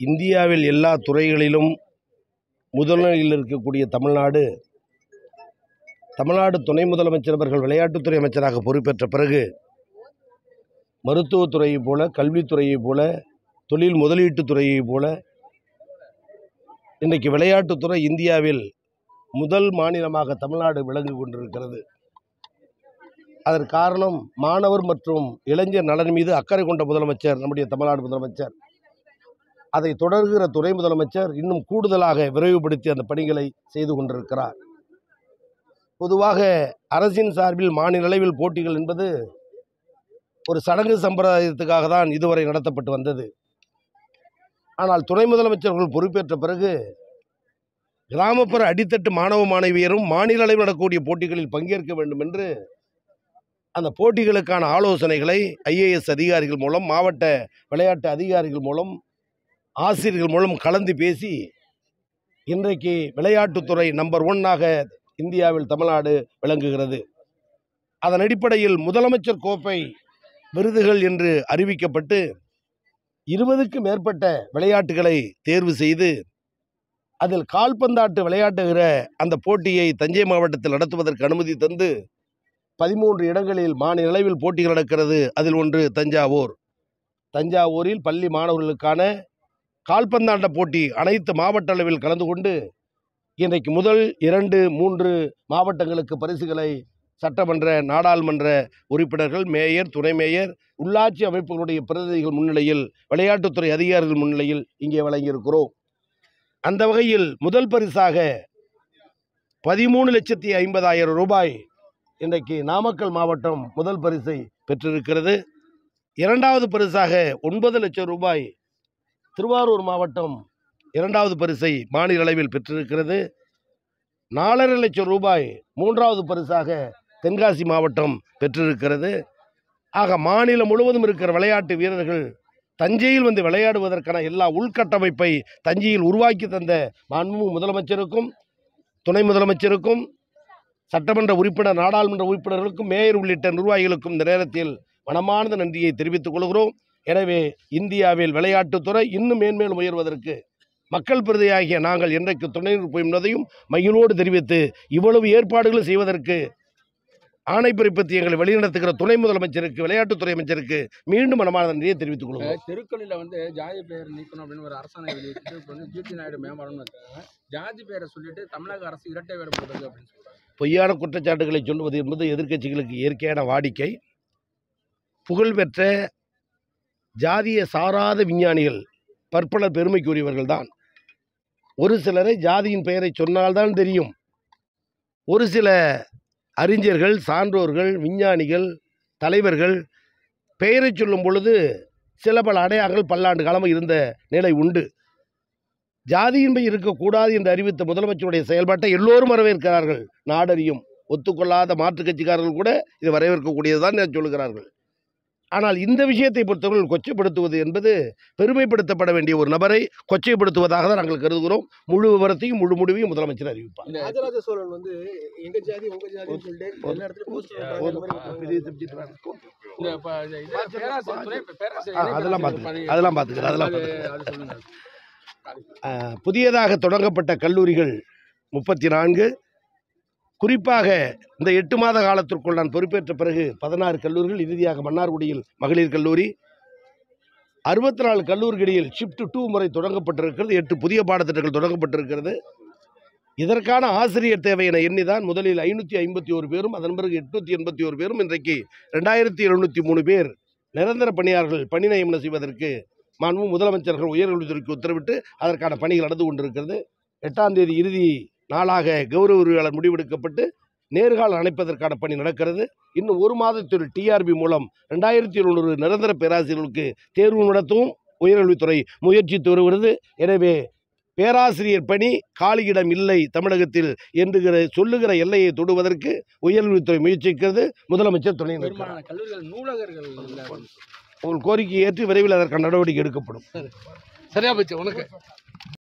இந்தியாவில் எல்லா துறைகளிலும் முதலில் இருக்கக்கூடிய தமிழ்நாடு துணை முதலமைச்சர் அவர்கள் விளையாட்டுத்துறை அமைச்சராக பொறுப்பேற்ற பிறகு மருத்துவத்துறையைப் போல, கல்வித்துறையைப் போல, தொழில் முதலீட்டுத் துறையைப் போல இன்றைக்கு விளையாட்டுத்துறை இந்தியாவில் முதல் மாநிலமாக தமிழ்நாடு விளங்கி கொண்டிருக்கிறது. அதற்கு காரணம் மாணவர் மற்றும் இளைஞர் நலன் மீது அக்கறை கொண்ட முதலமைச்சர் நம்முடைய தமிழ்நாடு முதலமைச்சர். அதை தொடர்கிற துணை முதலமைச்சர் இன்னும் கூடுதலாக விரைவுபடுத்தி அந்த பணிகளை செய்து கொண்டிருக்கிறார். பொதுவாக அரசின் சார்பில் மாநில அளவில் போட்டிகள் என்பது ஒரு சடங்கு சம்பிரதாயத்துக்காக தான் இதுவரை நடத்தப்பட்டு வந்தது. ஆனால் துணை முதலமைச்சர்கள் பொறுப்பேற்ற பிறகு கிராமப்புற அடித்தட்டு மாணவ மாணவியரும் மாநில அளவில் நடக்கக்கூடிய போட்டிகளில் பங்கேற்க வேண்டும் என்று அந்த போட்டிகளுக்கான ஆலோசனைகளை IAS அதிகாரிகள் மூலம், மாவட்ட விளையாட்டு அதிகாரிகள் மூலம், ஆசிரியர்கள் மூலம் கலந்து பேசி இன்றைக்கு விளையாட்டுத்துறை நம்பர் 1 இந்தியாவில் தமிழ்நாடு விளங்குகிறது. அதன் அடிப்படையில் முதலமைச்சர் கோப்பை விருதுகள் என்று அறிவிக்கப்பட்டு 20க்கும் மேற்பட்ட விளையாட்டுகளை தேர்வு செய்து அதில் கால்பந்தாட்டு விளையாட்டுகிற அந்த போட்டியை தஞ்சை மாவட்டத்தில் நடத்துவதற்கு அனுமதி தந்து 13 இடங்களில் மாநில அளவில் போட்டிகள் நடக்கிறது. அதில் ஒன்று தஞ்சாவூரில் பள்ளி மாணவர்களுக்கான கால்பந்தாட்ட போட்டி அனைத்து மாவட்ட அளவில் கலந்து கொண்டு இன்றைக்கு முதல் 2, 3 மாவட்டங்களுக்கு பரிசுகளை சட்டமன்ற, நாடாளுமன்ற உறுப்பினர்கள், மேயர், துணை மேயர், உள்ளாட்சி அமைப்புகளுடைய பிரதிநிதிகள் முன்னிலையில், விளையாட்டுத்துறை அதிகாரிகள் முன்னிலையில் இங்கே வழங்கியிருக்கிறோம். அந்த வகையில் முதல் பரிசாக 13,50,000 ரூபாய் இன்றைக்கு நாமக்கல் மாவட்டம் முதல் பரிசை பெற்றிருக்கிறது. 2வது பரிசாக 9 லட்சம் ரூபாய் திருவாரூர் மாவட்டம் 2வது பரிசை மாநில அளவில் பெற்றிருக்கிறது. 4,5 லட்சம் ரூபாய் 3வது பரிசாக தென்காசி மாவட்டம் பெற்றிருக்கிறது. ஆக மாநிலம் முழுவதும் இருக்கிற விளையாட்டு வீரர்கள் தஞ்சையில் வந்து விளையாடுவதற்கான எல்லா உள்கட்டமைப்பை தஞ்சையில் உருவாக்கி தந்த மாண்புமிகு முதலமைச்சருக்கும், துணை முதலமைச்சருக்கும், சட்டமன்ற உறுப்பினர், நாடாளுமன்ற உறுப்பினர்களுக்கும், மேயர் உள்ளிட்ட நிர்வாகிகளுக்கும் இந்த நேரத்தில் மனமார்ந்த நன்றியை தெரிவித்துக் கொள்கிறோம். எனவே இந்தியாவில் விளையாட்டுத்துறை இன்னும் மேன்மேலும் உயர்வதற்கு மக்கள் பிரதியாகிய நாங்கள் என்றைக்கு துணை நிற்போம் என்பதையும் மகிழ்வோடு தெரிவித்து, இவ்வளவு ஏற்பாடுகள் செய்வதற்கு ஆணை பிறப்பித்து எங்களை வழிநடத்துகிற துணை முதலமைச்சருக்கு, விளையாட்டுத்துறை அமைச்சருக்கு மீண்டும் மனமார்ந்த நன்றியை தெரிவித்துக் கொள்கிறோம். தெருக்களில் வந்து ஜாதி பெயர் நீக்கணும் அப்படின்னு ஒரு அரசாணை வெளியிட்டு இப்போ வந்து GT நாயுடு மேம்பாடுன்னு ஜாதி பெயரை சொல்லிட்டு தமிழக அரசு இரட்டை வேடம் போடுறது அப்படின்னு சொல்றாங்க. பொய்யான குற்றச்சாட்டுகளை சொல்வது என்பது எதிர்க்கட்சிகளுக்கு இயற்கையான வாடிக்கை. புகழ்பெற்ற ஜாதிய சாராத விஞ்ஞானிகள் பற்பல பெருமைக்குரியவர்கள் தான். ஒரு சிலரை ஜாதியின் பெயரை சொன்னால்தான் தெரியும். ஒரு சில அறிஞர்கள், சான்றோர்கள், விஞ்ஞானிகள், தலைவர்கள் பெயரை சொல்லும் பொழுது சில பல அடையாளங்கள் பல்லாண்டு காலமாக இருந்த நிலை உண்டு. ஜாதியின் பெயர் இருக்கக்கூடாது என்று அறிவித்த முதலமைச்சருடைய செயல்பாட்டை எல்லோரும் வரவேற்கிறார்கள். நாடறியும் ஒத்துக்கொள்ளாத மாற்றுக் கட்சிக்காரர்கள் கூட இதை வரவேற்கக்கூடியதுதான் சொல்லுகிறார்கள். ஆனால் இந்த விஷயத்தை பொறுத்தவர்கள் கொச்சைப்படுத்துவது என்பது பெருமைப்படுத்தப்பட வேண்டிய ஒரு நபரை கொச்சைப்படுத்துவதாக தான் நாங்கள் கருதுகிறோம். முழு விவரத்தையும் முழு முடிவையும் முதலமைச்சர் அறிவிப்பார். ராஜராஜ சோழன் வந்து எங்க ஜாதி உங்க ஜாதின்னு சொல்லிட்டு எல்லா இடத்துலயும் அதெல்லாம் பார்த்துக்கிறேன். புதியதாக தொடங்கப்பட்ட கல்லூரிகள் 34, குறிப்பாக இந்த 8 மாத காலத்திற்குள் நான் பொறுப்பேற்ற பிறகு 16 கல்லூரிகள், இறுதியாக மன்னார்குடியில் மகளிர் கல்லூரி, 64 கல்லூரிகளில் ஷிஃப்ட் 2 முறை தொடங்கப்பட்டிருக்கிறது. 8 புதிய பாடத்திட்டங்கள் தொடங்கப்பட்டிருக்கிறது. இதற்கான ஆசிரியர் தேவை என எண்ணிதான் முதலில் 551 பேரும், அதன் பிறகு 881 பேரும், இன்றைக்கு 2703 பேர் நிரந்தர பணியாளர்கள் பணி நியமனம் செய்வதற்கு மாண்புமிகு முதலமைச்சர்கள் உயர்கல்வித்துறைக்கு உத்தரவிட்டு அதற்கான பணிகள் நடந்து கொண்டிருக்கிறது. 8ஆம் தேதி இறுதி நாளாக கௌரவ உரிமையாளர் முடிவெடுக்கப்பட்டு நேர்காணல் அணைப்பதற்கான பணி நடக்கிறது. இன்னும் 1 மாதத்தில் TRB மூலம் 2700 நிரந்தர பேராசிரியர்களுக்கு தேர்வு நடத்தவும் உயர்கல்வித்துறை முயற்சித்து வருகிறது. எனவே பேராசிரியர் பணி காலியிடம் இல்லை தமிழகத்தில் என்று சொல்லுகிற எல்லையை தொடுவதற்கு உயர்கல்வித்துறை முயற்சிக்கிறது. முதலமைச்சர் துணை நிற்கிறார். உங்கள் கோரிக்கையை ஏற்று விரைவில் அதற்கான நடவடிக்கை எடுக்கப்படும். சரியா போச்சு உனக்கு.